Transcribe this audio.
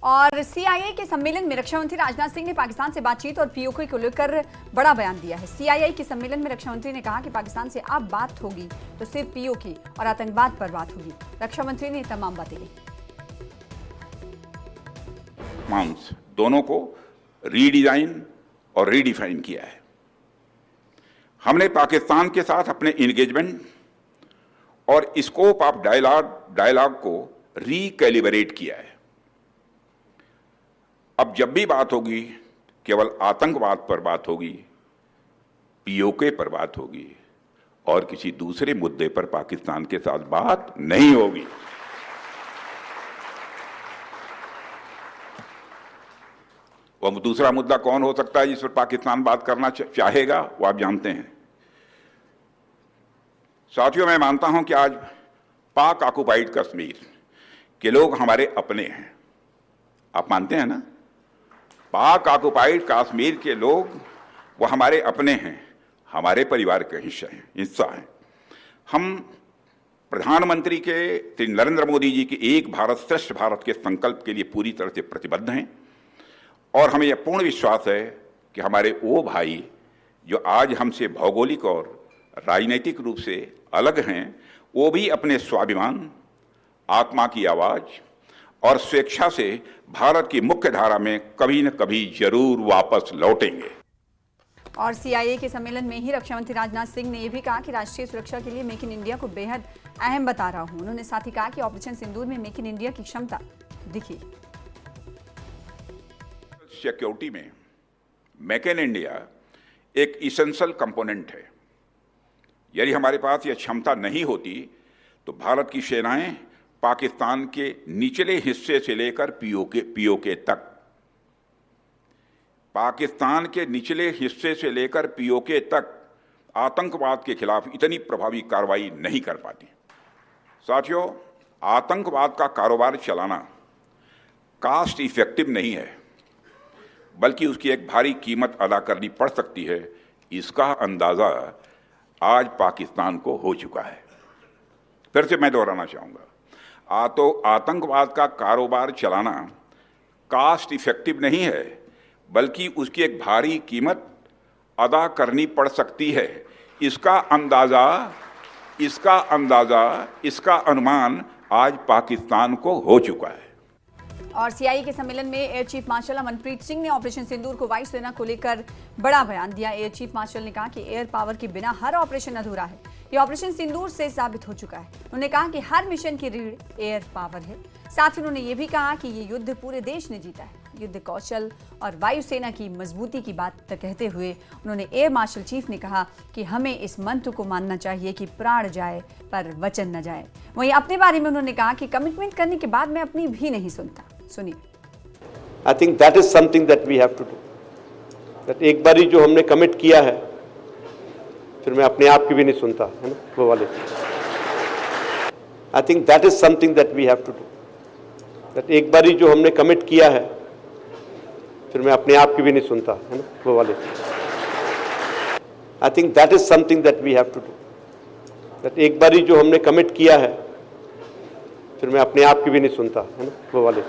और सीआईआई के सम्मेलन में रक्षा मंत्री राजनाथ सिंह ने पाकिस्तान से बातचीत और पीओके को लेकर बड़ा बयान दिया है। सीआईआई के सम्मेलन में रक्षा मंत्री ने कहा कि पाकिस्तान से अब बात होगी तो सिर्फ पीओके और आतंकवाद पर बात होगी। रक्षा मंत्री ने तमाम बातें की। दोनों को रीडिजाइन और रीडिफाइन किया है। हमने पाकिस्तान के साथ अपने इंगेजमेंट और स्कोप ऑफ डायलॉग को रीकैलिब्रेट किया है। अब जब भी बात होगी केवल आतंकवाद पर बात होगी, पीओके पर बात होगी और किसी दूसरे मुद्दे पर पाकिस्तान के साथ बात नहीं होगी। वह दूसरा मुद्दा कौन हो सकता है जिस पर पाकिस्तान बात करना चाहेगा, वो आप जानते हैं। साथियों, मैं मानता हूं कि आज पाक ऑक्युपाइड कश्मीर के लोग हमारे अपने हैं। आप मानते हैं ना? पाक ऑक्युपाइड कश्मीर के लोग वो हमारे अपने हैं, हमारे परिवार के हिस्सा हैं। हम प्रधानमंत्री के श्री नरेंद्र मोदी जी की एक भारत श्रेष्ठ भारत के संकल्प के लिए पूरी तरह से प्रतिबद्ध हैं और हमें यह पूर्ण विश्वास है कि हमारे वो भाई जो आज हमसे भौगोलिक और राजनीतिक रूप से अलग हैं, वो भी अपने स्वाभिमान, आत्मा की आवाज और स्वेच्छा से भारत की मुख्य धारा में कभी न कभी जरूर वापस लौटेंगे। और सीआईए के सम्मेलन में ही रक्षा मंत्री राजनाथ सिंह ने यह भी कहा कि राष्ट्रीय सुरक्षा के लिए मेक इन इंडिया को बेहद अहम बता रहा हूं। उन्होंने साथ ही कहा कि ऑपरेशन सिंदूर में मेक इन इंडिया की क्षमता दिखी। सिक्योरिटी में मेक इन इंडिया एक इसेंशियल कंपोनेंट है। यदि हमारे पास यह क्षमता नहीं होती तो भारत की सेनाएं पाकिस्तान के निचले हिस्से से लेकर पीओके तक, पाकिस्तान के निचले हिस्से से लेकर पीओके तक आतंकवाद के खिलाफ इतनी प्रभावी कार्रवाई नहीं कर पाती। साथियों, आतंकवाद का कारोबार चलाना कॉस्ट इफेक्टिव नहीं है, बल्कि उसकी एक भारी कीमत अदा करनी पड़ सकती है। इसका अंदाजा आज पाकिस्तान को हो चुका है। फिर से मैं दोहराना चाहूँगा, आतंकवाद का कारोबार चलाना कॉस्ट इफेक्टिव नहीं है, बल्कि उसकी एक भारी कीमत अदा करनी पड़ सकती है। इसका अनुमान आज पाकिस्तान को हो चुका है। और सीआईए के सम्मेलन में air chief marshal Amanpreet Singh ने ऑपरेशन सिंदूर को वायुसेना को लेकर बड़ा बयान दिया। एयर चीफ मार्शल ने कहा कि एयर पावर के बिना हर ऑपरेशन अधूरा है। ये ऑपरेशन सिंदूर से साबित हो चुका है। उन्होंने कहा कि हर मिशन की रीढ़ एयर पावर है। साथ ही उन्होंने ये भी कहा कि ये युद्ध पूरे देश ने जीता है। युद्ध कौशल और वायुसेना की मजबूती की बात कहते हुए उन्होंने एयर मार्शल चीफ ने कहा कि हमें इस मंत्र को मानना चाहिए कि प्राण जाए पर वचन न जाए। वहीं अपने बारे में उन्होंने कहा कि कमिटमेंट करने के बाद मैं अपनी भी नहीं सुनता। सुनिए। I think that is something that we have to do. That एक बारी जो हमने कमिट किया है फिर मैं अपने आप की भी नहीं सुनता, है ना, वो वाले। I think that is something that we have to do. That एक बारी जो हमने कमिट किया है फिर मैं अपने आप की भी नहीं सुनता, है ना, वो वाले। I think that is something that we have to do. That एक बारी जो हमने कमिट किया है फिर मैं अपने आप की भी नहीं सुनता, है ना, वो वाले।